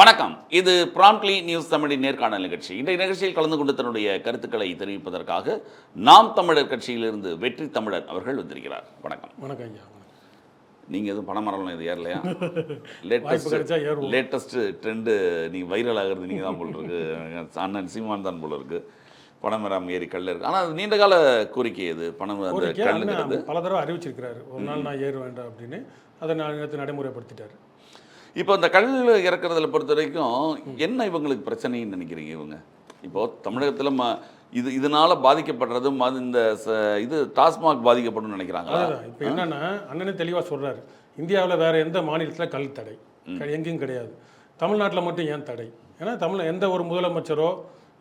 வணக்கம். இது பிராம்ப்ட்லி நியூஸ் தமிழின் நேர்காணல் நிகழ்ச்சி. இன்றைய நிகழ்ச்சியில் கலந்து கொண்டு தன்னுடைய கருத்துக்களை தெரிவிப்பதற்காக நாம் தமிழர் கட்சியிலிருந்து வெற்றி தமிழர் அவர்கள் வந்திருக்கிறார். வணக்கம். வணக்கம் ஐயா. நீங்கள் எதுவும் பணமரம் இது ஏறலையா? லேட்டஸ்ட் ட்ரெண்டு நீங்கள் வைரல் ஆகிறது நீங்கள் தான் போல் இருக்கு. அண்ணன் சீமான் தான் போல இருக்கு. பணமரம் ஏறி கல் இருக்கு. ஆனால் அது நீண்ட கால கோரிக்கை. அது பணம் அந்த கல்லுங்கிறது பல தடவை அறிவிச்சிருக்கிறாரு. ஒரு நாள் நான் ஏற வேண்டாம் அப்படின்னு அதை நான் நேற்று நடைமுறைப்படுத்திட்டாரு. இப்போ இந்த கல் இறக்குறதுல பொறுத்த வரைக்கும் என்ன இவங்களுக்கு பிரச்சனைன்னு நினைக்கிறீங்க? இவங்க இப்போது தமிழகத்தில் இதனால பாதிக்கப்படுறது இந்த இது டாஸ்மாக் பாதிக்கப்படும் நினைக்கிறாங்க. இப்போ என்னன்னா அண்ணனே தெளிவாக சொல்கிறாரு, இந்தியாவில் வேறு எந்த மாநிலத்தில் கல் தடை எங்கேயும் கிடையாது, தமிழ்நாட்டில் மட்டும் ஏன் தடை? ஏன்னா எந்த ஒரு முதலமைச்சரோ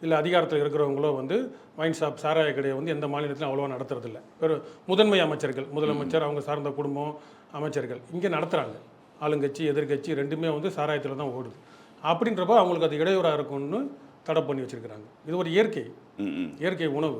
இல்லை அதிகாரத்தில் இருக்கிறவங்களோ வைன் ஷாப் சாராய கடையை எந்த மாநிலத்திலும் அவ்வளோவா நடத்துறதில்ல. வெறும் முதன்மை அமைச்சர்கள், முதலமைச்சர், அவங்க சார்ந்த குடும்பம், அமைச்சர்கள் இங்கே நடத்துகிறாங்க. ஆளுங்கட்சி எதிர்கட்சி ரெண்டுமே சாராயத்தில் தான் ஓடுது. அப்படின்றப்ப அவங்களுக்கு அது இடையூறாக இருக்கும்னு தடை பண்ணி வச்சுருக்கிறாங்க. இது ஒரு இயற்கை உணவு.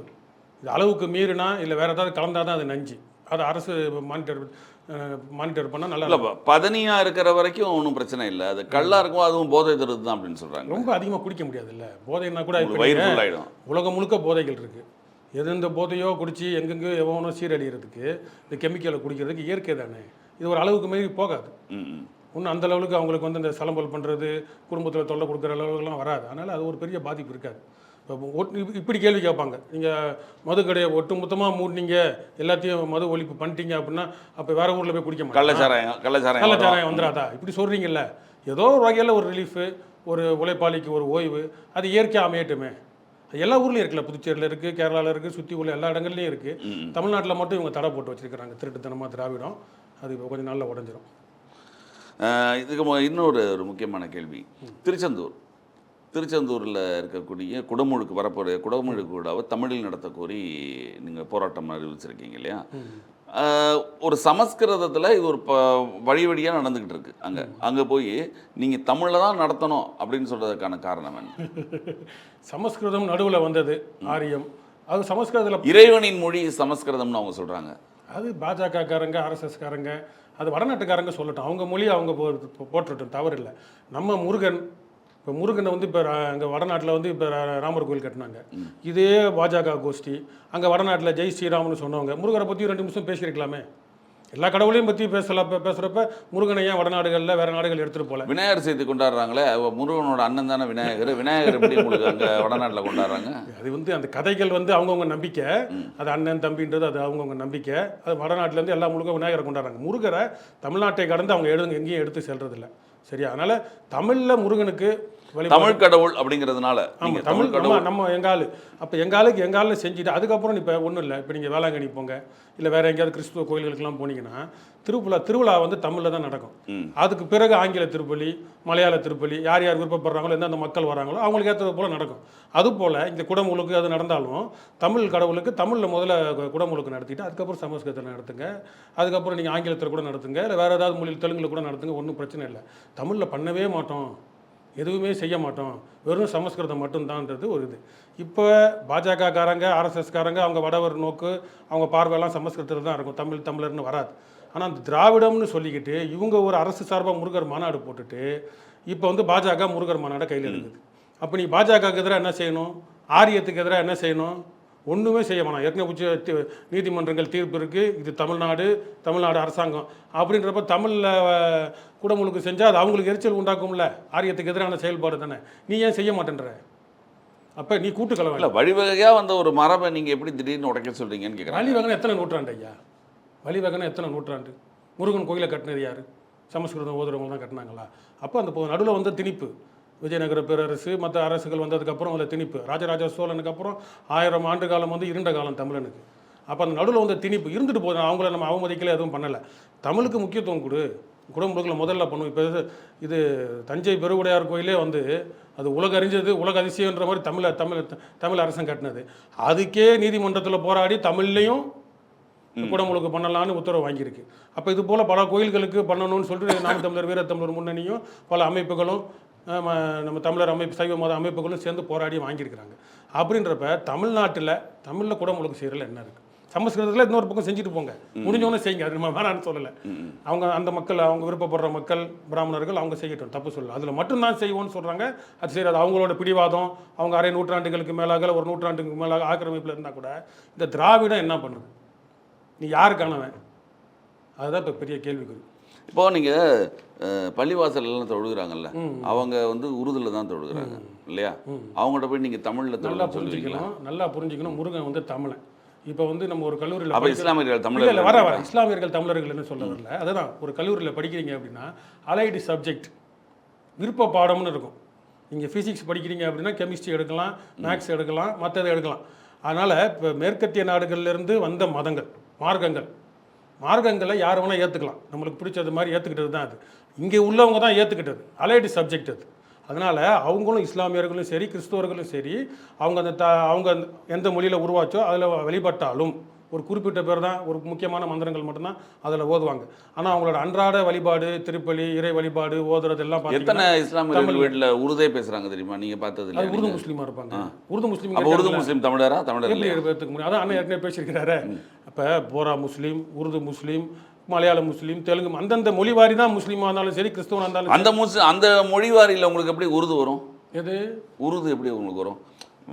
இது அளவுக்கு மீறினா இல்லை வேறு ஏதாவது கலந்தால் தான் அது நஞ்சு. அதை அரசு மானிட்டர் பண்ணால் நல்லா இல்லை. பதனியாக இருக்கிற வரைக்கும் ஒன்றும் பிரச்சனை இல்லை. அது கல்லாக இருக்கும், அதுவும் போதை தருது தான் அப்படின்னு சொல்கிறாங்க. ரொம்ப அதிகமாக குடிக்க முடியாது இல்லை, போதைன்னா கூட ஆகிடும். உலகம் முழுக்க போதைகள் இருக்குது. எந்த போதையோ குடித்து எங்கெங்கேயோ எவனோ சீரழிகிறதுக்கு இந்த கெமிக்கலை குடிக்கிறதுக்கு இயற்கை தானே. இது ஒரு அளவுக்கு மீறி போகாது. இன்னும் அந்த அளவுக்கு அவங்களுக்கு இந்த சலம்பல் பண்ணுறது, குடும்பத்தில் தொல்லை கொடுக்குற அளவுக்குலாம் வராது. அதனால் அது ஒரு பெரிய பாதிப்பு இருக்காது. இப்போ இப்படி கேள்வி கேட்பாங்க, நீங்கள் மது கடையை ஒட்டு மொத்தமாக மூடினீங்க, எல்லாத்தையும் மது ஒழிப்பு பண்ணிட்டீங்க அப்படின்னா அப்போ வேறு ஊரில் போய் குடிக்க மாட்டேன், கள்ளச்சாராயம் வந்துடாதா? இப்படி சொல்கிறீங்கல்ல. ஏதோ ஒரு வகையில் ஒரு ரிலீஃபு, ஒரு உழைப்பாளிக்கு ஒரு ஓய்வு, அது இயற்கையாக அமையட்டுமே. எல்லா ஊர்லேயும் இருக்குல்ல, புதுச்சேரியில் இருக்குது, கேரளாவில் இருக்குது, சுற்றி உள்ள எல்லா இடங்கள்லையும் இருக்குது. தமிழ்நாட்டில் மட்டும் இவங்க தடை போட்டு வச்சுருக்கிறாங்க. திருட்டுத்தனமாக திராவிடம் அது இப்போ கொஞ்சம் நாளில் உடஞ்சிரும். இதுக்கு இன்னொரு முக்கியமான கேள்வி, திருச்செந்தூரில் இருக்கக்கூடிய குடமுழுக்கு வரப்போகிற குடமுழுக்கு விழாவை தமிழில் நடத்த கோரி நீங்கள் போராட்டம் அறிவிச்சிருக்கீங்க இல்லையா? ஒரு சமஸ்கிருதத்தில் இது ஒரு வழியாக நடந்துக்கிட்டு இருக்கு. அங்கே போய் நீங்கள் தமிழில் தான் நடத்தணும் அப்படின்னு சொல்கிறதுக்கான காரணம் என்ன? சமஸ்கிருதம் நடுவில் வந்தது, ஆரியம். அது சமஸ்கிருதத்தில் இறைவனின் மொழி சமஸ்கிருதம்னு அவங்க சொல்கிறாங்க. அது பாஜகக்காரங்க, ஆர்எஸ்எஸ்காரங்க, அது வடநாட்டுக்காரங்க சொல்லட்டும், அவங்க மொழி அவங்க போட்டுட்டோம், தவறு இல்லை. நம்ம முருகன், இப்போ முருகனை இப்போ அங்கே வடநாட்டில் இப்போ ராமர் கோயில் கட்டினாங்க. இதே பாஜக கோஷ்டி அங்கே வடநாட்டில் ஜெய் ஸ்ரீராம்னு சொன்னவங்க முருகரை பற்றி 2 நிமிஷம் பேசியிருக்கலாமே. எல்லா கடவுளையும் பற்றி பேசுகிறப்ப முருகனை ஏன் வடநாடுகளில் வேறு நாடுகள் எடுத்துகிட்டு போகல? விநாயகர் சேர்த்து கொண்டாடுறாங்களே, முருகனோட அண்ணன் தானே விநாயகர் எப்படி உங்களுக்கு அங்கே வடநாட்டில் கொண்டாடுறாங்க? அது அந்த கதைகள் அவங்கவுங்க நம்பிக்கை. அது அண்ணன் தம்பின்றது அது அவங்கவுங்க நம்பிக்கை. அது வடநாட்டிலேருந்து எல்லா முழுக்க விநாயகரை கொண்டாடுறாங்க. முருகரை தமிழ்நாட்டை கடந்து அவங்க எங்கேயும் எடுத்து செல்றதில்லை. சரியா? அதனால் தமிழில் முருகனுக்கு தமிழ் கடவுள் அப்படிங்கிறதுனால தமிழ் நம்ம எங்காலு. அப்போ எங்காலில் செஞ்சுட்டு அதுக்கப்புறம் இப்போ ஒன்றும் இல்லை. இப்போ நீங்கள் வேளாங்கண்ணி போங்க, இல்லை வேறு எங்கேயாவது கிறிஸ்துவ கோயில்களுக்கெல்லாம் போனீங்கன்னா திருவிழா தமிழில் தான் நடக்கும். அதுக்கு பிறகு ஆங்கில திருப்பலி, மலையாள திருப்பலி, யார் விருப்பப்படுறாங்களோ, எந்தெந்த மக்கள் வராங்களோ அவங்களுக்கு ஏற்றது போல் நடக்கும். அதுபோல் இந்த குடமுழுக்கு அது நடந்தாலும் தமிழ் கடவுளுக்கு தமிழில் முதல்ல குடமுழுக்கு நடத்திட்டு அதுக்கப்புறம் சமஸ்கிருதத்தில் நடத்துங்க. அதுக்கப்புறம் நீங்கள் ஆங்கிலத்தில் கூட நடத்துங்க, இல்லை வேறு ஏதாவது மொழியில் தெலுங்கில் கூட நடத்துங்க. ஒன்றும் பிரச்சனை இல்லை. தமிழில் பண்ணவே மாட்டோம், எதுவுமே செய்ய மாட்டோம், வெறும் சமஸ்கிருதம் மட்டும்தான்றது ஒரு இது. இப்போ பாஜகக்காரங்க, ஆர்எஸ்எஸ்காரங்க அவங்க வடவர் நோக்கு, அவங்க பார்வையெல்லாம் சமஸ்கிருதத்தில் தான் இருக்கும், தமிழர்னு வராது. ஆனால் அந்த திராவிடம்னு சொல்லிக்கிட்டு இவங்க ஒரு அரசு சார்பாக முருகர் மாநாடு போட்டுட்டு இப்போ பாஜக முருகர் மாநாடை கையில் இருக்குது. அப்போ நீ பாஜகவுக்கு எதிராக என்ன செய்யணும்? ஆரியத்துக்கு எதிராக என்ன செய்யணும்? ஒன்றுமே செய்ய வேணாம். ஏற்கனவே உச்ச நீதிமன்றங்கள் தீர்ப்பு இருக்குது, இது தமிழ்நாடு அரசாங்கம் அப்படின்றப்ப தமிழில் குடமுழுக்கு செஞ்சால் அது அவங்களுக்கு எரிச்சல் உண்டாக்கும்ல. ஆரியத்துக்கு எதிரான செயல்பாடு தானே. நீ ஏன் செய்ய மாட்டேன்ற? அப்போ நீ கூட்டுக்கலவை இல்லை. வழிவகையாக ஒரு மரபை நீங்கள் எப்படி திடீர்னு உடைக்க சொல்கிறீங்கன்னு கேட்குறேன். வழிவகனை எத்தனை நூற்றாண்டு ஐயா? வழிவகனை எத்தனை நூற்றாண்டு? முருகன் கோயிலை கட்டினது யார்? சமஸ்கிருதம் ஓதுறவங்க தான் கட்டினாங்களா? அப்போ அந்த நடுவில் திணிப்பு, விஜயநகர பேரரசு மற்ற அரசுகள் வந்ததுக்கப்புறம் அதில் திணிப்பு, ராஜராஜ சோழனுக்கு அப்புறம் 1000 ஆண்டு காலம் இருண்ட காலம் தமிழனுக்கு. அப்போ அந்த நடுவில் திணிப்பு இருந்துட்டு போதும். அவங்கள நம்ம அவமதிக்கல, எதுவும் பண்ணலை. தமிழுக்கு முக்கியத்துவம் குடமுழுக்கில் முதல்ல பண்ணும். இப்போ இது தஞ்சை பெருவுடையார் கோயிலே அது உலக அதிசயன்ற மாதிரி தமிழ் அரசன் கட்டினது. அதுக்கே நீதிமன்றத்தில் போராடி தமிழ்லையும் குடமுழுக்கு பண்ணலான்னு உத்தரவு வாங்கியிருக்கு. அப்போ இது போல் பல கோயில்களுக்கு பண்ணணும்னு சொல்லிட்டு நாம் தமிழர், வீரத்தமிழர் முன்னணியும் பல அமைப்புகளும் நம்ம தமிழர் அமைப்பு, சைவ மத அமைப்புகளும் சேர்ந்து போராடி வாங்கியிருக்கிறாங்க. அப்படின்றப்ப தமிழ்நாட்டில் குடமுழுக்கு செய்கிறதுல என்ன இருக்குது? சமஸ்கிருதத்தில் இன்னொரு பக்கம் செஞ்சுட்டு போங்க, முடிஞ்சவொன்னே செய்யுங்க, அது நம்ம வேணான்னு சொல்லலை. அவங்க அந்த மக்கள், அவங்க விருப்பப்படுற மக்கள் பிராமணர்கள் அவங்க செய்யட்டும், தப்பு சொல்லலை. அதில் மட்டும்தான் செய்வோம்னு சொல்கிறாங்க. அது சரி, அது அவங்களோட பிடிவாதம். அவங்க அரை நூற்றாண்டுகளுக்கு மேலாக, ஒரு நூற்றாண்டுக்கு மேலாக ஆக்கிரமிப்பில் இருந்தால் கூட இந்த திராவிடம் என்ன பண்ணுது? நீ யாருக்கானவன்? அதுதான் இப்போ பெரிய கேள்விக்குறி. இப்போ நீங்கள் பள்ளிவாசல்லாம் தொழுகிறாங்கல்ல, அவங்க வந்து உருதுல தான் தொழுகிறாங்க இல்லையா? அவங்கள்ட்ட போய் நீங்கள் தமிழில் நல்லா சொல்லுவீங்களா? நல்லா புரிஞ்சுக்கணும். முருகன் வந்து தமிழன். இப்போ வந்து நம்ம ஒரு கல்லூரியில் அப்போ இஸ்லாமியர்கள் தமிழர் இல்லை வர இஸ்லாமியர்கள் தமிழர்கள்னு சொல்ல வரல. அதுதான், ஒரு கல்லூரியில் படிக்கிறீங்க அப்படின்னா அலைடு சப்ஜெக்ட் விருப்ப பாடம்னு இருக்கும். நீங்கள் ஃபிசிக்ஸ் படிக்கிறீங்க அப்படின்னா கெமிஸ்ட்ரி எடுக்கலாம், மேக்ஸ் எடுக்கலாம், மற்றதை எடுக்கலாம். அதனால் இப்போ மேற்கத்திய நாடுகள்லேருந்து வந்த மதங்கள், மார்க்கங்களை யார் வேணால் ஏற்றுக்கலாம். நம்மளுக்கு பிடிச்சது மாதிரி ஏற்றுக்கிட்டது தான் அது. இங்கே உள்ளவங்க தான் ஏற்றுக்கிட்டது, அலைடு சப்ஜெக்ட் அது. அதனால் அவங்களும் இஸ்லாமியர்களும் சரி, கிறிஸ்தவர்களும் சரி, அவங்க எந்த மொழியில் உருவாச்சோ அதில் வழிபட்டாலும் ஒரு குறிப்பிட்ட பேர் தான், ஒரு முக்கியமான மந்திரங்கள் மட்டும்தான் அதில் ஓதுவாங்க. ஆனால் அவங்களோட அன்றாட வழிபாடு, திருப்பலி, இறை வழிபாடு, ஓதுறது எல்லாம் எத்தனை இஸ்லாமியர்கள் வீட்டில் உருதே பேசுகிறாங்க தெரியுமா? நீங்கள் பார்த்தது இல்லை. உருது முஸ்லீமாக இருப்பாங்க. உருது முஸ்லீம் தமிழரா? தமிழர் எப்படி எடுத்துக்க முடியும்? அதான் அண்ணன் ஏற்கனவே பேசியிருக்கிறாரு. அப்போ போரா முஸ்லீம், உருது முஸ்லீம், மலையாள முஸ்லீம், தெலுங்கு, அந்தந்த மொழிவாரி தான் முஸ்லீமாக இருந்தாலும் சரி, கிறிஸ்தவனாக இருந்தாலும் அந்த மொழிவாரியில் உங்களுக்கு எப்படி உருது வரும்? எது உருது எப்படி உங்களுக்கு வரும்?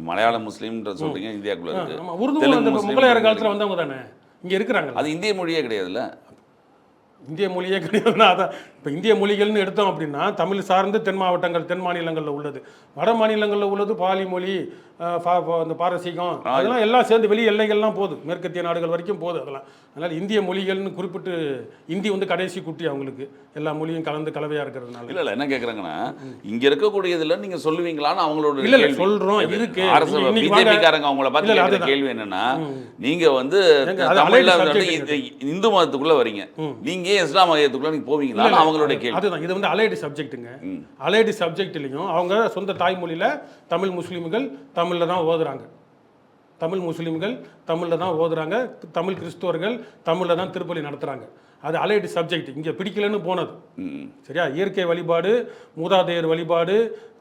மலையாள முஸ்லீம்ன்ற சொல்றீங்க, இந்தியாக்குள்ள இருக்கு. உருது முகலாயர் காலத்தில் வந்தவங்க தானே இங்கே இருக்கிறாங்க. அது இந்திய மொழியே கிடையாதுல்ல. இந்திய மொழியே கிடையாதுன்னா அதான். இப்போ இந்திய மொழிகள்னு எடுத்தோம் அப்படின்னா தமிழ் சார்ந்து தென் மாவட்டங்கள், தென் மாநிலங்களில் உள்ளது, வட மாநிலங்களில் உள்ளது பாலி மொழி, இந்த பாரசீகம், அதெல்லாம் எல்லாம் சேர்ந்து வெளி எல்லைகள்லாம் போகுது, மேற்கத்திய நாடுகள் வரைக்கும் போகுது அதெல்லாம். அதனால் இந்திய மொழிகள்னு குறிப்பிட்டு இந்தி வந்து கடைசி குட்டி அவங்களுக்கு, எல்லா மொழியும் கலந்து கலவையாக இருக்கிறதுனால. இல்லை என்ன கேட்குறாங்கன்னா, இங்கே இருக்கக்கூடியதில் நீங்கள் சொல்லுவீங்களான்னு அவங்களோட இல்லை சொல்கிறோம் இருக்கு. பிஜேபிக்காரங்க அவங்கள பார்த்து கேள்வி என்னன்னா, நீங்கள் வந்து தமிழ்ல இந்து மதத்துக்குள்ளே வரீங்க, நீங்கள் ஏன் இஸ்லாம் மதத்துக்குள்ளே நீங்கள் போவீங்களா அவங்களுடைய கேள்வி. அதுதான், இது வந்து அலைடு சப்ஜெக்ட்டுங்க. அலைடு சப்ஜெக்ட்லையும் அவங்க சொந்த தாய்மொழியில் தமிழ் முஸ்லீம்கள் தமிழில் தான் ஓதுறாங்க, தமிழ் முஸ்லீம்கள் தமிழில் தான் ஓதுறாங்க, தமிழ் கிறிஸ்தவர்கள் தமிழில் தான் திருப்பலி நடத்துகிறாங்க. அது அலைடு சப்ஜெக்ட். இங்கே பிடிக்கலன்னு போனது சரியா. இயற்கை வழிபாடு, மூதாதையர் வழிபாடு,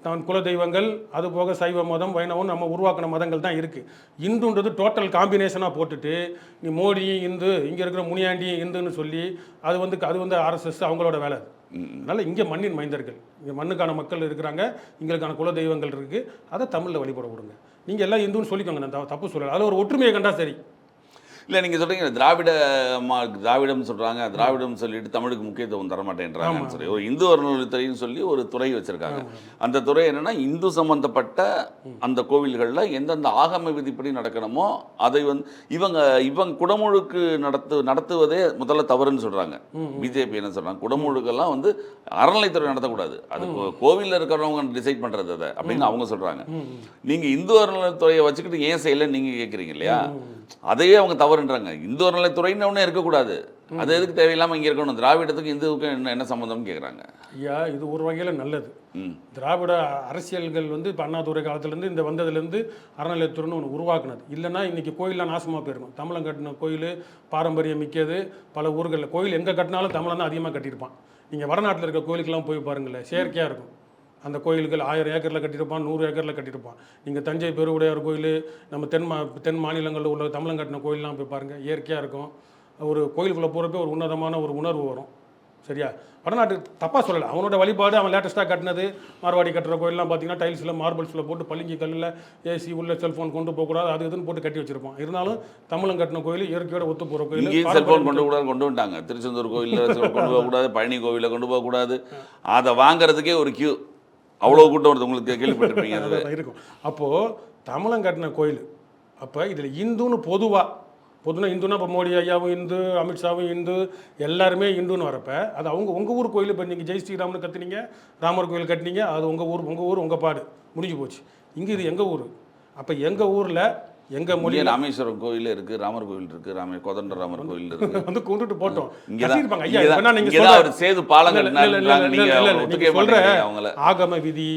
தான் குலதெய்வங்கள், அது போக சைவ மதம், வைணவம் நம்ம உருவாக்கின மதங்கள் தான் இருக்குது. இந்துன்றது டோட்டல் காம்பினேஷனாக போட்டுட்டு நீ மோடியும் இந்து, இங்கே இருக்கிற முனியாண்டியும் இந்துன்னு சொல்லி அது வந்து ஆர்எஸ்எஸ் அவங்களோட வேலை. அதனால் இங்கே மண்ணின் மைந்தர்கள், இங்கே மண்ணுக்கான மக்கள் இருக்கிறாங்க, எங்களுக்கான குலதெய்வங்கள் இருக்குது, அதை தமிழில் வழிபட விடுங்க. நீங்கள் எல்லாம் இந்துன்னு சொல்லிக்கோங்க, நான் தப்பு சொல்லலை. அதில் ஒரு ஒற்றுமையை கண்டா சரி. இல்லை நீங்கள் சொல்கிறீங்க திராவிடம் சொல்கிறாங்க, திராவிடம் சொல்லிட்டு தமிழுக்கு முக்கியத்துவம் தரமாட்டேன்றாங்கன்னு சொல்லி ஒரு இந்து அறநிலையத்துறைன்னு சொல்லி ஒரு துறை வச்சுருக்காங்க. அந்த துறை என்னென்னா, இந்து சம்மந்தப்பட்ட அந்த கோவில்களில் எந்தெந்த ஆகம விதிப்படி நடக்கணுமோ அதை வந்து இவங்க குடமுழுக்கு நடத்துவதே முதல்ல தவறுன்னு சொல்கிறாங்க. பிஜேபி என்ன சொல்கிறாங்க, குடமுழுக்கெல்லாம் வந்து அறநிலையத்துறை நடத்தக்கூடாது, அது கோவிலில் இருக்கிறவங்க டிசைட் பண்ணுறது அதை அப்படின்னு அவங்க சொல்கிறாங்க. நீங்கள் இந்து அறநிலையத்துறையை வச்சுக்கிட்டு ஏன் செய்யலைன்னு நீங்கள் கேட்குறீங்க இல்லையா? அதையே அவங்க தவறுன்றாங்க. இந்து அறநிலையத்துறைன்னு ஒன்றும் இருக்கக்கூடாது, அது எதுக்கு தேவையில்லாமல் இங்கே இருக்கணும், திராவிடத்துக்கு இந்துவுக்கு என்ன சம்மந்தம்னு கேட்குறாங்க. ஐயா, இது ஒரு வகையில் நல்லது. திராவிட அரசியல்கள் வந்து இப்போ அண்ணாதுரை காலத்துலேருந்து இந்த வந்ததுலேருந்து அறநிலையத்துறைன்னு ஒன்று உருவாக்குனது. இல்லைன்னா இன்றைக்கி கோயிலெலாம் நாசமாக போயிருக்கும். தமிழன் கட்டின கோயில் பாரம்பரியம் மிக்கது. பல ஊர்களில் கோயில் எங்கே கட்டினாலும் தமிழன் தான் அதிகமாக கட்டியிருப்பான். நீங்கள் வடநாட்டில் இருக்க கோயிலுக்கெல்லாம் போய் பாருங்களேன், செயற்கையாக இருக்கும். அந்த கோயில்கள் 1000 ஏக்கரில் கட்டியிருப்பான், 100 ஏக்கரில் கட்டியிருப்பான். நீங்கள் தஞ்சை பெருவுடையார் கோயில், நம்ம தென் மாநிலங்களில் உள்ள தமிழன் கட்டின கோயிலெலாம் போய் பாருங்கள், இயற்கையாக இருக்கும். ஒரு கோயிலுக்குள்ளே போகிறப்ப ஒரு உன்னதமான ஒரு உணர்வு வரும். சரியா? வடநாட்டு தப்பாக சொல்லலை, அவனோட வழிபாடு. அவன் லேட்டஸ்ட்டாக கட்டினது மார்வாடி கட்டுற கோயிலெலாம் பார்த்தீங்கன்னா டைல்ஸில் மார்பிள்ஸில் போட்டு பளிங்கு கல்லில் ஏசி உள்ள செல்ஃபோன் கொண்டு போகக்கூடாது, அது இதுன்னு போட்டு கட்டி வச்சிருப்பான். இருந்தாலும் தமிழன் கட்டின கோயில் இயற்கையோட ஒத்து போகிற கோயில். செல்ஃபோன் கொண்டு வந்துட்டாங்க. திருச்செந்தூர் கோயிலில் கொண்டு போகக்கூடாது, பழனி கோவிலில் கொண்டு போகக்கூடாது. அதை வாங்குறதுக்கே ஒரு கியூ, அவ்வளோ கூட்டம் வருது. உங்களுக்கு கேள்விப்பட்டிருப்பீங்க அது இருக்கும். அப்போது தமிழன் கட்டின கோயில். அப்போ இதில் இந்துன்னு பொதுவாக இந்துன்னா இப்போ மோடி ஐயாவும் இந்து, அமித்ஷாவும் இந்து, எல்லாருமே இந்துன்னு வரப்ப அது உங்கள் ஊர் கோயில். இப்போ நீங்கள் ஜெய் ஸ்ரீராம்னு கற்றுனீங்க, ராமர் கோயில் கட்டினீங்க, அது உங்கள் ஊர் உங்கள் பாடு, முடிஞ்சு போச்சு. இங்கே இது எங்கள் ஊர். அப்போ எங்கள் ஊரில் எங்கள் மொழி ராமேஸ்வரம் கோயில் இருக்குது, ராமர் கோயில் இருக்குது, கோதண்ட ராமர் கோயில் இருக்குது, வந்து கொண்டுட்டு போட்டோம். ஆகம விதி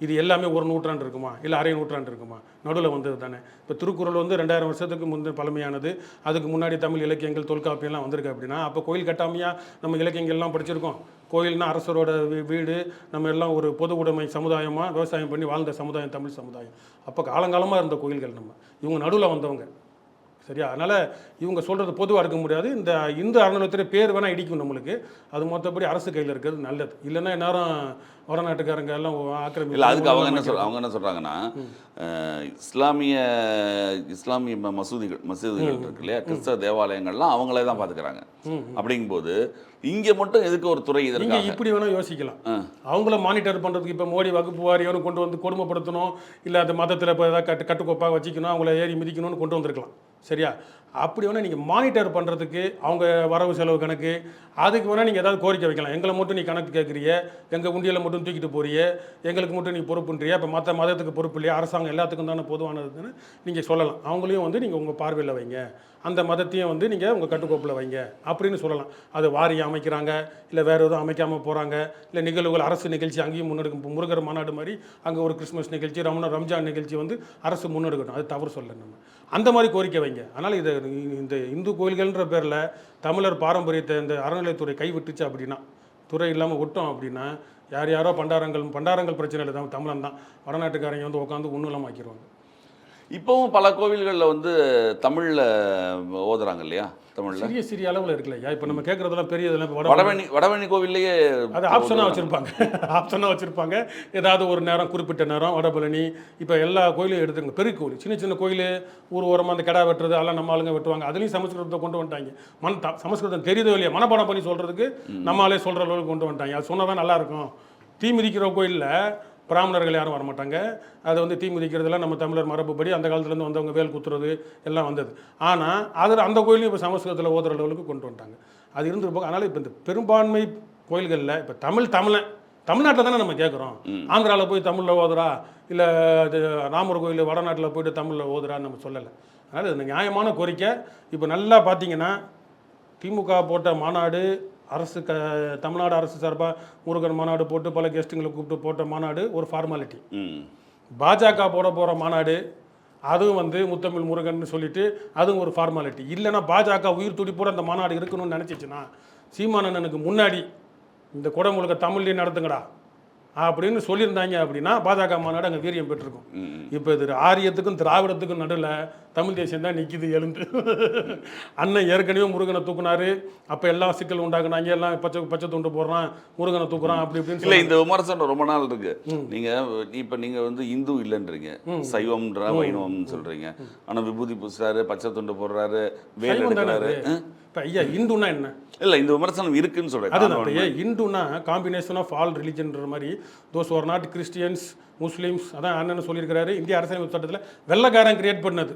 இது எல்லாமே ஒரு நூற்றாண்டு இருக்குமா, இல்லை அரை நூற்றாண்டு இருக்குமா? நடுவில் வந்தது தானே. இப்போ திருக்குறள் வந்து 2000 வருஷத்துக்கு முந்தைய பழமையானது. அதுக்கு முன்னாடி தமிழ் இலக்கியங்கள் தொல்காப்பியெல்லாம் வந்திருக்கு அப்படின்னா அப்போ கோயில் கட்டாமையா நம்ம இலக்கியங்கள்லாம் படிச்சிருக்கோம். கோயில்னா அரசரோட வீடு, நம்ம எல்லாம் ஒரு பொது உடைமை சமுதாயமாக விவசாயம் பண்ணி வாழ்ந்த சமுதாயம் தமிழ் சமுதாயம். அப்போ காலங்காலமாக இருந்த கோயில்கள் நம்ம. இவங்க நடுவில் வந்தவங்க. சரியா? அதனால் இவங்க சொல்கிறது பொதுவாக இருக்க முடியாது. இந்த இந்து அறநிலையத்துறை பேர் வேணால் இடிக்கும் நம்மளுக்கு. அது மொத்தப்படி அரசு கையில் இருக்கிறது நல்லது. இல்லைன்னா எல்லாரும் வடநாட்டுக்காரங்க எல்லாம் இல்லை, அதுக்கு அவங்க என்ன சொல்கிறாங்கன்னா, இஸ்லாமிய மசூதிகள் இருக்கு இல்லையா, கிறிஸ்தவ தேவாலயங்கள்லாம் அவங்களே தான் பார்த்துக்கிறாங்க. அப்படிங்கும்போது இங்கே மட்டும் எதுக்கு ஒரு துறை இதற்கு இப்படி வேணால் யோசிக்கலாம். அவங்கள மானிட்டர் பண்ணுறதுக்கு இப்போ மோடி வகுப்பு வாரியம்னு கொண்டு வந்து கொடுமைப்படுத்தணும், இல்லை அந்த மதத்தில் இப்போ ஏதாவது கட்டுக்கோப்பாக வச்சுக்கணும், அவங்கள ஏறி மிதிக்கணும்னு கொண்டு வந்திருக்கலாம். சரியா? அப்படி வேணால் நீங்கள் மானிட்டர் பண்ணுறதுக்கு அவங்க வரவு செலவு கணக்கு, அதுக்கு வேணால் நீங்கள் ஏதாவது கோரிக்கை வைக்கலாம். எங்களை மட்டும் நீ கணக்கு கேட்குறிய, எங்கள் உண்டியில் மட்டும் தூக்கிட்டு போறிய, எங்களுக்கு மட்டும் நீ பொறுப்புன்றிய, இப்போ மற்ற மதத்துக்கு பொறுப்பு இல்லையா, அரசாங்கம் எல்லாத்துக்கும் தானே பொதுவானதுன்னு நீங்கள் சொல்லலாம். அவங்களையும் வந்து நீங்கள் உங்கள் பார்வையில் வைங்க, அந்த மதத்தையும் வந்து நீங்கள் உங்கள் கட்டுக்கோப்பில் வைங்க அப்படின்னு சொல்லலாம். அது வாரியம் அமைக்கிறாங்க, இல்லை வேறு எதுவும் அமைக்காமல் போகிறாங்க, இல்லை நிகழ்வுகள் அரசு நிகழ்ச்சி அங்கேயும் முன்னெடுக்கும். முருகர் மாநாடு மாதிரி அங்கே ஒரு கிறிஸ்மஸ் நிகழ்ச்சி, ரம்ஜான் நிகழ்ச்சி வந்து அரசு முன்னெடுக்கணும். அது தவறு சொல்ல நம்ம அந்த மாதிரி கோரிக்கை வைங்க. அதனால் இந்த இந்து கோயில்கள்ன்ற பேரில் தமிழர் பாரம்பரியத்தை இந்த அறநிலையத்துறை கைவிட்டுச்சு அப்படின்னா, துறை இல்லாமல் விட்டோம் அப்படின்னா, யாரோ பண்டாரங்கள் பிரச்சனை இல்லை, தமிழன் தான் வடநாட்டுக்காரங்க வந்து உட்காந்து ஒன்றும் இல்லாமல் ஆக்கிடுவாங்க. இப்போவும் பல கோவில்களில் வந்து தமிழில் ஓதுறாங்க இல்லையா? தமிழில் சிறிய அளவில் இருக்குல்ல ஐயா. இப்போ நம்ம கேட்குறதெல்லாம் பெரியதெல்லாம் வடவழி கோவில்லையே அது ஆப்ஷனாக வச்சுருப்பாங்க. ஏதாவது ஒரு நேரம், குறிப்பிட்ட நேரம் வடபழனி. இப்போ எல்லா கோயிலையும் எடுத்துங்க. பெரிய கோயில், சின்ன கோயில், ஊர் ஓரமாக அந்த கிடா வெட்டுறது அதெல்லாம் நம்ம ஆளுங்க வெட்டுவாங்க. அதுலேயும் சமஸ்கிருதத்தை கொண்டு வந்துட்டாங்க. சமஸ்கிருதம் தெரியுதோ இல்லையா, மனப்பாடம் பண்ணி சொல்கிறதுக்கு நம்மளாலே சொல்கிற அளவுக்கு கொண்டு வந்துட்டாங்க. அது சொன்னால் தான் நல்லாயிருக்கும். தீ மிதிக்கிற கோயிலில் பிராமணர்கள் யாரும் வரமாட்டாங்க. அதை வந்து தீ மிதிக்கிறதுலாம் நம்ம தமிழர் மரபுப்படி அந்த காலத்துலேருந்து வந்தவங்க வேல் குத்துறது எல்லாம் வந்தது. ஆனால் அதில் அந்த கோயிலையும் இப்போ சமஸ்கிருதத்தில் ஓதுற அளவுக்கு கொண்டு வந்துட்டாங்க. அது இருந்துருப்போம். அதனால் இப்போ இந்த பெரும்பான்மை கோயில்களில் இப்போ தமிழ்நாட்டில் தானே நம்ம கேட்குறோம். ஆந்திராவில் போய் தமிழில் ஓதுறா, இல்லை ராமர் கோயில் வடநாட்டில் போய்ட்டு தமிழில் ஓதுறான்னு நம்ம சொல்லலை. அதனால் இது நியாயமான கோரிக்கை. இப்போ நல்லா பார்த்தீங்கன்னா திமுக போட்ட மாநாடு, தமிழ்நாடு அரசு சார்பாக முருகன் மாநாடு போட்டு பல கெஸ்ட்டுங்களை கூப்பிட்டு போட்ட மாநாடு ஒரு ஃபார்மாலிட்டி. பாஜக போட போகிற மாநாடு அதுவும் வந்து முத்தமிழ் முருகன் சொல்லிட்டு அதுவும் ஒரு ஃபார்மாலிட்டி. இல்லைன்னா பாஜக உயிர் துடிப்போட அந்த மாநாடு இருக்கணும்னு நினச்சிச்சுன்னா சீமானண்ணனுக்கு முன்னாடி இந்த குடமுழுக்க தமிழ்லேயே நடத்துங்கடா அப்படின்னு சொல்லியிருந்தாங்க அப்படின்னா பாஜக மாநாடு அங்கே வீரியம் பெற்றிருக்கும். இப்போ இது ஆரியத்துக்கும் திராவிடத்துக்கும் நடுவில் தமிழ் தேசியம் தான் நிற்கிது எழுந்து. அண்ணன் ஏற்கனவே முருகனை தூக்குனாரு, அப்போ எல்லாம் சிக்கல் உண்டாக்குனாங்க, எல்லாம் பச்சை துண்டு போடுறான், முருகனை தூக்குறான் அப்படி இப்படின்னு. இல்லை, இந்த விமர்சனம் ரொம்ப நாள் இருக்கு. நீங்கள் வந்து இந்து இல்லைன்றீங்க, சைவம்ன்ற வைணவம்னு சொல்றீங்க. ஆனால் விபூதி பூசுறாரு, பச்சை துண்டு போடுறாரு, வேல் எடுக்கிறாரு. இப்போ ஐயா இந்துன்னா என்ன? இல்லை, இந்த விமர்சனம் இருக்குன்னு சொல்கிறேன். அதுதான் இந்துன்னா காம்பினேஷன் ஆஃப் ஆல் ரிலிஜன்ற மாதிரி. Those are not Christians, Muslims. அதான் அண்ணன் சொல்லியிருக்கிறாரு, இந்திய அரசியலமைப்பு சட்டத்தில் வெள்ளைக்காரன் கிரியேட் பண்ணது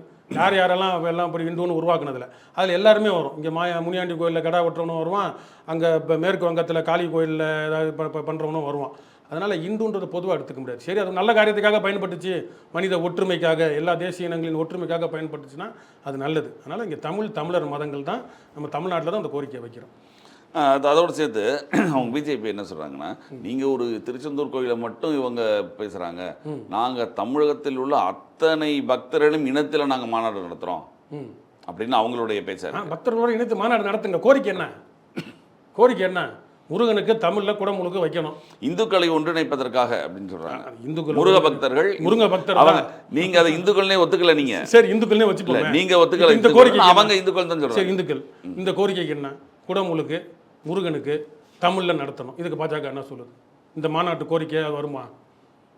யாரெல்லாம் எல்லாம் இப்படி இந்துன்னு உருவாக்குனதில் அதில் எல்லாருமே வரும். இங்கே முனியாண்டி கோயிலில் கடா வெட்டுறவனும் வருவான், அங்கே இப்போ மேற்கு வங்கத்தில் காளி கோயிலில் ஏதாவது பண்ணுறவனும் வருவான். அதனால் இந்துன்றது பொதுவாக எடுத்துக்க முடியாது. சரி, அது நல்ல காரியத்துக்காக பயன்பட்டுச்சு, மனித ஒற்றுமைக்காக, எல்லா தேசிய இனங்களின் ஒற்றுமைக்காக பயன்பட்டுச்சுன்னா அது நல்லது. அதனால் இங்கே தமிழர் மதங்கள் தான் நம்ம தமிழ்நாட்டில் தான் அந்த கோரிக்கையை வைக்கிறோம். அதோடு சேர்த்து அவங்க பிஜேபி என்ன சொல்கிறாங்கன்னா, நீங்கள் ஒரு திருச்செந்தூர் கோயிலை மட்டும் இவங்க பேசுகிறாங்க, நாங்கள் தமிழகத்தில் உள்ள அத்தனை பக்தர்களும் இனத்தில் நாங்கள் மாநாடு நடத்துகிறோம் அப்படின்னு அவங்களுடைய பேச்ச. பக்தர்களோட இணைத்து மாநாடு நடத்துங்க. கோரிக்கை என்ன? முருகனுக்கு தமிழில் குடமுழுக்க வைக்கணும், இந்துக்களை ஒன்றிணைப்பதற்காக அப்படின்னு சொல்கிறாங்க. இந்துக்கள் முருக பக்தர் நீங்க அதை இந்துக்கள்னே ஒத்துக்கல. நீங்க சரி இந்துக்கள்னே வச்சுக்கல, நீங்க ஒத்துக்கல. இந்த கோரிக்கை அவங்க இந்துக்கள் தான் சொல்றாங்க. இந்துக்கள் இந்த கோரிக்கைக்கு என்ன? குடமுழுக்கு முருகனுக்கு தமிழில் நடத்தணும். இதுக்கு பாஜக என்ன சொல்லுது? இந்த மாநாட்டு கோரிக்கை வருமா?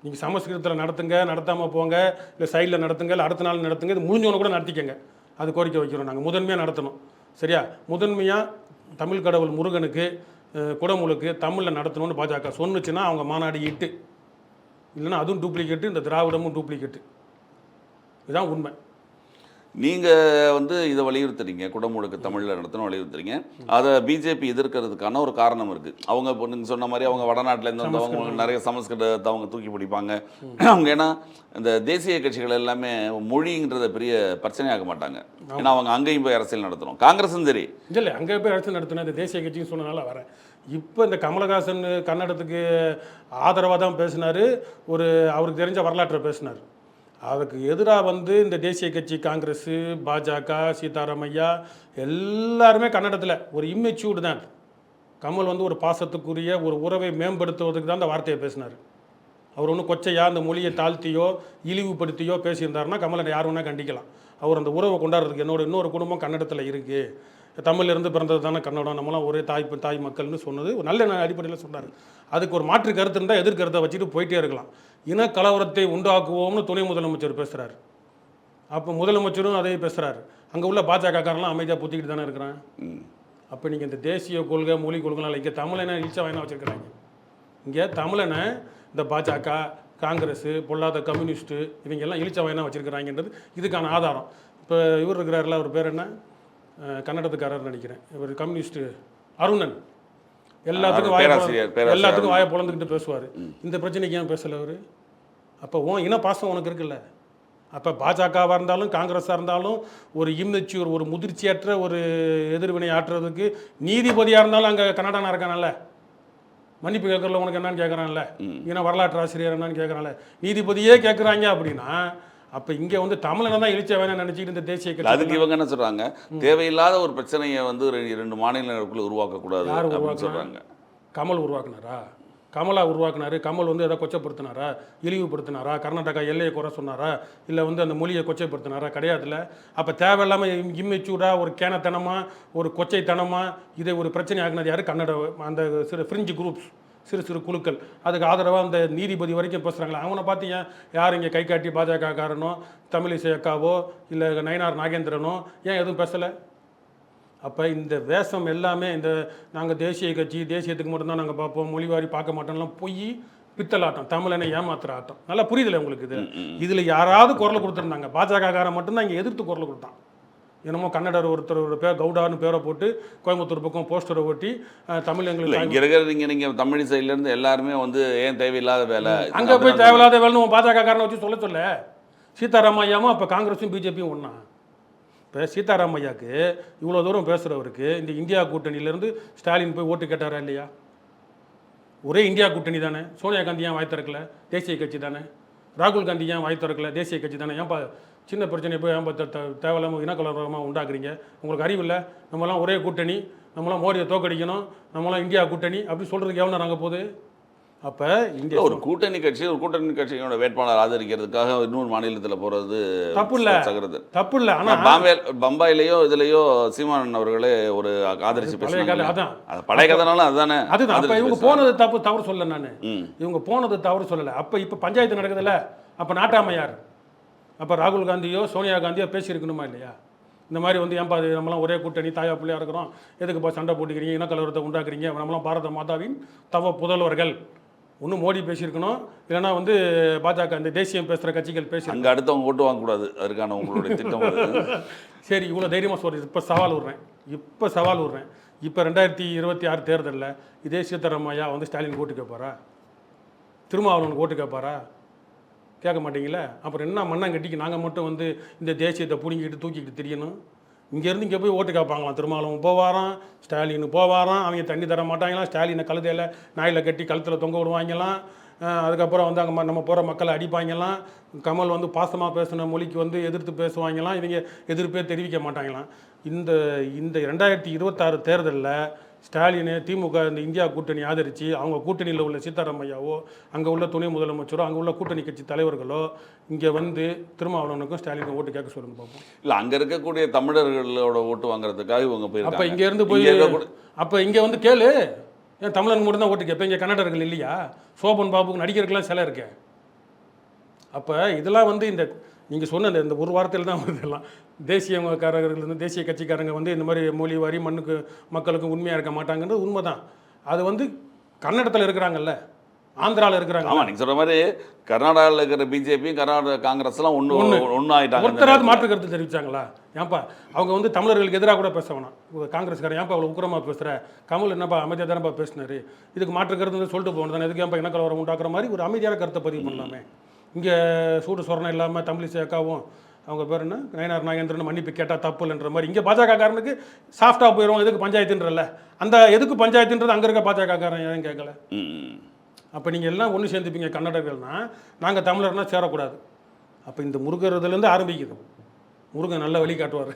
நீங்கள் சமஸ்கிருதத்தில் நடத்துங்க, நடத்தாமல் போங்க, இல்லை சைடில் நடத்துங்க, இல்லை அடுத்த நாள் நடத்துங்க, இது முடிஞ்சவனை கூட நடத்திக்கங்க. அது கோரிக்கை வைக்கிறோம் நாங்கள். முதன்மையாக நடத்தணும். சரியா? முதன்மையாக தமிழ் கடவுள் முருகனுக்கு குடமுழுக்கு தமிழில் நடத்தணும்னு பாஜக சொன்னுச்சுன்னா அவங்க மாநாடு இட்டு, இல்லைன்னா அதுவும் டூப்ளிகேட்டு, இந்த திராவிடமும் டூப்ளிகேட்டு. இதுதான் உண்மை. நீங்கள் வந்து இதை வலியுறுத்துறீங்க, குடமுழுக்கு தமிழில் நடத்தணும் வலியுறுத்துறீங்க. அதை பிஜேபி எதிர்க்கிறதுக்கான ஒரு காரணம் இருக்குது. அவங்க இப்போ நீங்கள் சொன்ன மாதிரி அவங்க வடநாட்டிலேருந்து வந்தவங்க நிறைய சமஸ்கிருதத்தை அவங்க தூக்கி பிடிப்பாங்க. அவங்க ஏன்னா இந்த தேசிய கட்சிகள் எல்லாமே மொழிங்கிறத பெரிய பிரச்சனையாக மாட்டாங்க. ஏன்னா அவங்க அங்கேயும் போய் அரசியல் நடத்தணும். காங்கிரஸும் சரி இல்லை, அங்கே போய் அரசியல் நடத்தினா இந்த தேசிய கட்சின்னு சொன்னனால வரேன். இப்போ இந்த கமலஹாசன் கன்னடத்துக்கு ஆதரவாக தான் பேசினார், அவருக்கு தெரிஞ்ச வரலாற்றை பேசினார். அதுக்கு எதிராக வந்து இந்த தேசிய கட்சி காங்கிரஸு, பாஜக, சீதாராமையா எல்லாருமே கன்னடத்தில் ஒரு இம்மெச்சூர்டு தான். கமல் வந்து ஒரு பாசத்துக்குரிய ஒரு உறவை மேம்படுத்துவதற்கு தான் அந்த வார்த்தையை பேசினார். அவர் ஒன்றும் கொச்சையாக அந்த மொழியை தாழ்த்தியோ இழிவுபடுத்தியோ பேசியிருந்தாருன்னா கமலை யார் வேணால் கண்டிக்கலாம். அவர் அந்த உறவை கொண்டாடுறதுக்கு என்னோட இன்னொரு குடும்பம் கன்னடத்தில் இருக்குது, தமிழ்ல இருந்து பிறந்தது தானே கன்னடம், நம்மளாம் ஒரே தாய் மக்கள்னு சொன்னது ஒரு நல்ல அடிப்படையில் சொன்னார். அதுக்கு ஒரு மாற்று கருத்து இருந்தால் எதிர்கருத்தை வச்சுட்டு போயிட்டே இருக்கலாம். இன கலவரத்தை உண்டாக்குவோம்னு துணை முதலமைச்சர் பேசுகிறார். அப்போ முதலமைச்சரும் அதே பேசுகிறாரு. அங்கே உள்ள பாஜகக்காரெல்லாம் அமைதியாக புத்திக்கிட்டு தானே இருக்கிறான். அப்போ நீங்கள் இந்த தேசிய கொள்கை மொழி கொள்கைனால இங்கே தமிழனை இழிச்சா வாங்கினா வச்சுருக்கிறாங்க. இங்கே தமிழனை இந்த பாஜக, காங்கிரஸ், பொல்லாத கம்யூனிஸ்ட்டு இவங்க எல்லாம் இழிச்சா வாங்கினா வச்சுருக்கிறாங்கன்றது இதுக்கான ஆதாரம். இப்போ இவர் இருக்கிறாரில்ல, அவர் பேர் என்ன, கன்னடத்துக்காரர் நினைக்கிறேன், இவர் கம்யூனிஸ்ட்டு அருணன், எல்லாத்துக்கும் வாயை பொழந்துக்கிட்டு பேசுவார். இந்த பிரச்சனைக்கு ஏன் பேசலை அவர்? அப்போ இன பாசம் உனக்கு இருக்குல்ல. அப்போ பாஜகவாக இருந்தாலும் காங்கிரஸாக இருந்தாலும் ஒரு இம்மெச்சூர், ஒரு முதிர்ச்சியற்ற ஒரு எதிர்வினை ஆற்றுறதுக்கு நீதிபதியாக இருந்தாலும் அங்கே கன்னடானா இருக்கானல்ல, மன்னிப்பு கேட்கறதுல உனக்கு என்னன்னு கேட்குறான்ல, ஏன்னா வரலாற்று ஆசிரியர் என்னன்னு கேட்குறான்ல, நீதிபதியே கேட்குறாங்க அப்படின்னா அப்போ இங்கே வந்து தமிழனை தான் இழிச்ச வேணாம் நினச்சிக்கிட்டு இந்த தேசிய கட்சி. அதுக்கு இவங்க என்ன சொல்கிறாங்க, தேவையில்லாத ஒரு பிரச்சனையை வந்து 2 மாநிலங்களுக்குள்ள உருவாக்கக்கூடாது. யார் உருவாக்குறாங்க? கமல் உருவாக்குனாரா? கமலா உருவாக்குனாரு. கமல் வந்து எதை கொச்சப்படுத்தினாரா, இழிவுபடுத்தினாரா, கர்நாடகா எல்லையை குறை சொன்னாரா, இல்லை வந்து அந்த மொழியை கொச்சைப்படுத்தினாரா? கிடையாதுல்ல. அப்போ தேவையில்லாமல் இம்மெச்சூராக ஒரு கேனத்தனமாக ஒரு கொச்சைத்தனமாக இதை ஒரு பிரச்சனை ஆகினது யார்? கன்னட அந்த ஃப்ரிஞ்சு குரூப்ஸ், சிறு குழுக்கள். அதுக்கு ஆதரவாக அந்த நீதிபதி வரைக்கும் பேசுகிறாங்களா? அவனை பார்த்தீங்க யார் இங்கே கை காட்டி பாஜகக்காரனோ தமிழிசை அக்காவோ இல்லை நயினார் நாகேந்திரனோ ஏன் எதுவும் பேசலை? அப்போ இந்த வேஷம் எல்லாமே இந்த நாங்கள் தேசிய கட்சி, தேசியத்துக்கு மட்டும்தான் நாங்கள் பார்ப்போம், மொழிவாரி பார்க்க மாட்டோம்லாம் பொய் பித்தலாட்டம், தமிழனை ஏமாத்துற ஆட்டம். நல்லா புரியுதில்ல உங்களுக்கு? இதில் யாராவது குரல் கொடுத்துருந்தாங்க? பாஜகக்காரன் மட்டும்தான் இங்கே எதிர்த்து குரல் கொடுத்தான். என்னமோ கன்னடர் ஒருத்தர் பேர் கவுடான்னு பேரை போட்டு கோயம்புத்தூர் பக்கம் போஸ்டரை ஓட்டி தமிழ் எங்களுக்கு இங்கே இருக்கிற நீங்கள் தமிழ் சைட்லேருந்து எல்லாருமே வந்து ஏன் தேவையில்லாத வேலை, அங்கே போய் தேவையில்லாத வேலைன்னு பாஜகக்காரனை வச்சு சொல்ல சீதாராமையாவும் அப்போ காங்கிரஸும் பிஜேபியும் ஒன்றா? இப்போ சீதாராமையாவுக்கு இவ்வளோ தூரம் பேசுகிறவருக்கு இந்த இந்தியா கூட்டணியிலேருந்து ஸ்டாலின் போய் ஓட்டு கேட்டாரா இல்லையா? ஒரே இந்தியா கூட்டணி தானே. சோனியா காந்தி ஏன் வாய் திறக்கல? தேசிய கட்சி தானே. ராகுல் காந்தி ஏன் வாய் திறக்கல? தேசிய கட்சி தானே. ஏன்பா சின்ன பிரச்சனை போய் ஏன் தேவையில்லாமல் இனக்கலவரமாக உண்டாக்குறீங்க? உங்களுக்கு அறிவில்லை? நம்மலாம் ஒரே கூட்டணி, நம்மளாம் மோடியை தோக்கடிக்கணும், நம்மளாம் இந்தியா கூட்டணி அப்படி சொல்கிறதுக்கு எவ்வளோ நாங்கள் போகுது? அப்போ இங்கே ஒரு கூட்டணி கட்சியோட வேட்பாளர் ஆதரிக்கிறதுக்காக இன்னொரு மாநிலத்தில் போகிறது தப்பு இல்லை, தப்பு இல்லை. ஆனால் பம்பாயிலேயோ இதுலேயோ சீமானன் அவர்களே ஒரு ஆதரிச்சு பேசுகிறாங்க. அதான் பழைய கதைனாலும் அதுதானே. அப்போ இவங்க போனது தவறு சொல்ல, நான் இவங்க போனது தவறு சொல்லலை. அப்போ இப்போ பஞ்சாயத்து நடக்குதுல்ல, அப்போ நாட்டாமை யார்? அப்போ ராகுல் காந்தியோ சோனியா காந்தியோ பேசியிருக்கணுமா இல்லையா? இந்த மாதிரி வந்து ஏன்பா அது நம்மளாம் ஒரே கூட்டணி தாயா பிள்ளையாக இருக்கிறோம், எதுக்குப்பா சண்டை போட்டுக்கிறீங்க, இனக்கலவரத்தை உண்டாக்குறீங்க, நம்மளாம் பாரத மாதாவின் தவ புதல்வர்கள். ஒன்றும் மோடி பேசியிருக்கணும், இல்லைனா வந்து பாஜக இந்த தேசியம் பேசுகிற கட்சிகள் பேசி அங்கே அடுத்தவங்க ஓட்டு வாங்கக்கூடாது, அதுக்கான உங்களுடைய திட்டம். சரி, இவ்வளோ தைரியமாக சொல்கிறேன். இப்போ சவால் விடுறேன். இப்போ 2026 தேர்தலில் இதே சீதாராமையா வந்து ஸ்டாலின் ஓட்டு கேட்பாரா? திருமாவளவனுக்கு ஓட்டு கேட்பாரா? கேட்க மாட்டீங்களே. அப்புறம் என்ன மண்ணாங்கட்டிக்கு நாங்கள் மட்டும் வந்து இந்த தேசியத்தை பிடிங்கிட்டு தூக்கிக்கிட்டு தெரியணும்? இங்கேருந்து இங்கே போய் ஓட்டு கேட்பாங்களாம். திருமாவளவன் போவாராம், ஸ்டாலின் போவாராம். அவங்க தண்ணி தர மாட்டாங்களாம். ஸ்டாலினை கழுதையில் நாயில் கட்டி கழுத்தில் தொங்க விடுவாங்களாம். அதுக்கப்புறம் வந்து அங்கே நம்ம போகிற மக்களை அடிப்பாங்களாம். கமல் வந்து பாசமாக பேசின மொழிக்கு வந்து எதிர்த்து பேசுவாங்களாம். இவங்க எதிர்ப்பே தெரிவிக்க மாட்டாங்களாம். இந்த 2026 தேர்தலில் ஸ்டாலினு திமுக இந்த இந்தியா கூட்டணி ஆதரித்து அவங்க கூட்டணியில் உள்ள சீதாராமையாவோ, அங்கே உள்ள துணை முதலமைச்சரோ, அங்கே உள்ள கூட்டணி கட்சி தலைவர்களோ இங்கே வந்து திருமாவளவனுக்கும் ஸ்டாலினுக்கும் ஓட்டு கேட்க சொல்லுங்க பார்ப்போம். இல்லை, அங்கே இருக்கக்கூடிய தமிழர்களோட ஓட்டு வாங்குறதுக்காக இவங்க போய் அப்போ இங்கேருந்து போய் அப்போ இங்கே வந்து கேளு, ஏன் தமிழன் மட்டும் தான் ஓட்டு கேட்பேன், இங்கே கன்னடர்கள் இல்லையா? சோபன் பாபுக்கு நடிகருக்கெல்லாம் சிலை இருக்கு. அப்போ இதெல்லாம் வந்து இந்த நீங்கள் சொன்ன இந்த ஒரு வாரத்தில் தான் வருது. எல்லாம் தேசியக்காரர்கள் தேசிய கட்சிக்காரங்க வந்து இந்த மாதிரி மொழி வாரி மண்ணுக்கு மக்களுக்கு உண்மையாக இருக்க மாட்டாங்கன்றது உண்மை தான். அது வந்து கன்னடத்தில் இருக்கிறாங்கல்ல, ஆந்திராவில் இருக்கிறாங்க. ஆமாம், நீங்கள் சொல்கிற மாதிரி கர்நாடகாவில் இருக்கிற பிஜேபி, கர்நாடகா காங்கிரஸ்லாம் ஒன்று ஆகிட்டாங்க. ஒருத்தராவது மாற்று கருத்து தெரிவித்தாங்களா? ஏன்ப்பா அவங்க வந்து தமிழர்களுக்கு எதிராக கூட பேச வேணாம். காங்கிரஸ்காரன் ஏன்ப்பா அவ்வளோ உக்கிரமாக பேசுகிற, கமல் என்னப்பா அமைதியாக தானேப்பா பேசினார், இதுக்கு மாற்று கருத்து சொல்லிட்டு போகணும் தானே, எதுக்கு ஏன்ப்பா இனக்கலவரம் உண்டாக்குற மாதிரி ஒரு அமைதியான கருத்தை பதிவு பண்ணலாமே. இங்கே சூடு சொரணம் இல்லாமல் தமிழிசை அக்காவும் அவங்க பேர் என்ன நயினார் நாகேந்திரன் மன்னிப்பு கேட்டால் தப்பு இல்லைன்ற மாதிரி இங்கே பாஜகக்காரனுக்கு சாஃப்டாக போயிடும். எதுக்கு பஞ்சாயத்துன்றல, அந்த எதுக்கு பஞ்சாயத்துன்றது அங்கே இருக்க பாஜகக்காரன் ஏன் கேட்கல? அப்போ நீங்கள் எல்லாம் ஒன்று சேர்ந்துப்பீங்க கன்னடர்கள்னால், நாங்கள் தமிழர்னால் சேரக்கூடாது. அப்போ இந்த முருகிறதுலேருந்து ஆரம்பிக்குது. முருகன் நல்ல வழி காட்டுவார்.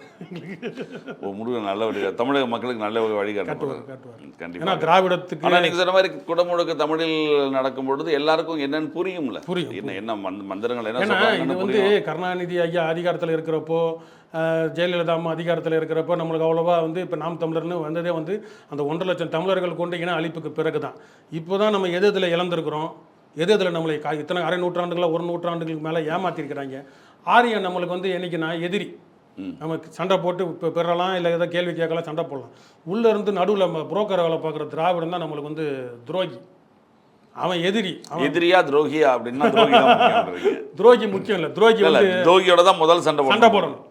முருகன் நல்ல வழி, தமிழக மக்களுக்கு நல்ல வழி காட்டுவார். ஏன்னா கண்டிப்பாக. திராவிடத்துக்கு ஆனால் நீங்கள் சொன்ன மாதிரி குடமுழுக்கு தமிழில் நடக்கும் பொழுது எல்லாருக்கும் என்னன்னு புரியும்ல. புரியும். என்ன மந்திரங்கள் என்ன ஏன்னா சொல்றாங்கன்னு இது வந்து புரியும். கருணாநிதி ஐயா அதிகாரத்தில் இருக்கிறப்போ, ஜெயலலிதா அம்மா அதிகாரத்தில் இருக்கிறப்போ நம்மளுக்கு அவ்வளோவா வந்து இப்போ நாம் தமிழர்னு வந்ததே வந்து அந்த 1.5 லட்சம் தமிழர்கள் கொண்ட இன அழிப்புக்கு பிறகு தான். இப்போ தான் நம்ம எது இதில் இழந்திருக்கிறோம், எது இதில் நம்மளை இத்தனை அரை நூற்றாண்டுகளா 1 நூற்றாண்டுகளுக்கு மேலே ஏமாற்றிருக்கிறாங்க. ஆரியன் நம்மளுக்கு வந்து என்னைக்குன்னா எதிரி. நமக்கு சண்டை போட்டு இப்போ பெறலாம், இல்லை ஏதோ கேள்வி கேட்கலாம், சண்டை போடலாம். உள்ளே இருந்து நடுவில் புரோக்கர் வேலை பார்க்குற திராவிடம் தான் நம்மளுக்கு வந்து துரோகி. அவன் எதிரி. எதிரியா துரோகியா அப்படின்னா துரோகி தான் முக்கியம்ன்றீங்க. துரோகி முக்கியம் இல்லை, துரோகி இல்ல, வந்து துரோகியோட தான் முதல் சண்டை போடணும்.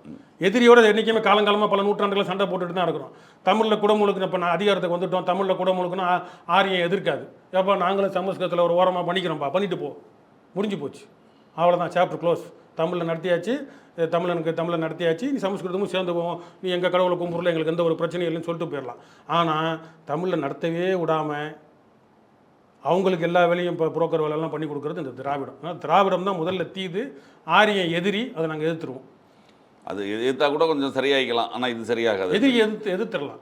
எதிரியோட என்றைக்குமே காலங்காலமாக பல நூற்றாண்டுகளை சண்டை போட்டுட்டு தான் இருக்கிறோம். தமிழில் குடமுழுக்குன்னு இப்போ நான் அதிகாரத்துக்கு வந்துட்டோம், தமிழில் குடமுழுக்குன்னா ஆரியம் எதிர்க்காது. எப்போ நாங்களும் சமஸ்கிருதத்தில் ஒரு ஓரமாக பண்ணிக்கிறோம்ப்பா, பண்ணிட்டு போ, முடிஞ்சு போச்சு, அவ்வளோதான், சாப்டர் க்ளோஸ். தமிழில் நடத்தியாச்சு, தமிழில் நடத்தியாச்சு, நீ சமஸ்கிருதமும் சேர்ந்து போவோம், நீ எங்கள் கடவுளை கும்பிடல, எங்களுக்கு எந்த ஒரு பிரச்சனையும் இல்லைன்னு சொல்லிட்டு போயிடலாம். ஆனால் தமிழில் நடத்தவே விடாமல் அவங்களுக்கு எல்லா வேலையும் இப்போ புரோக்கர் வேலையெல்லாம் பண்ணி கொடுக்குறது இந்த திராவிடம். ஆனால் திராவிடம் தான் முதல்ல தீது, ஆரியம் எதிரி, அதை நாங்கள் எதிர்த்துருவோம். அது எதிர்த்தா கூட கொஞ்சம் சரியாயிக்கலாம், ஆனால் இது சரியாகாது. எதிரி எதிர்த்துடலாம்,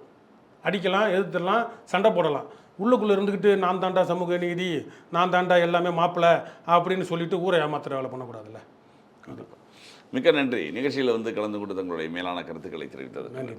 அடிக்கலாம், எதிர்த்துடலாம், சண்டை போடலாம். உள்ளுக்குள்ளே இருந்துக்கிட்டு நான் தாண்டா சமூக நீதி, நான் தாண்டா எல்லாமே மாப்பிள்ளை அப்படின்னு சொல்லிட்டு ஊரை ஏமாத்துற வேலை பண்ணக்கூடாதுல்ல. கண்டிப்பாக. மிக்க நன்றி. நிகழ்ச்சியில் வந்து கலந்து கொண்டு தங்களுடைய மேலான கருத்துக்களை தெரிவித்தது. நன்றி.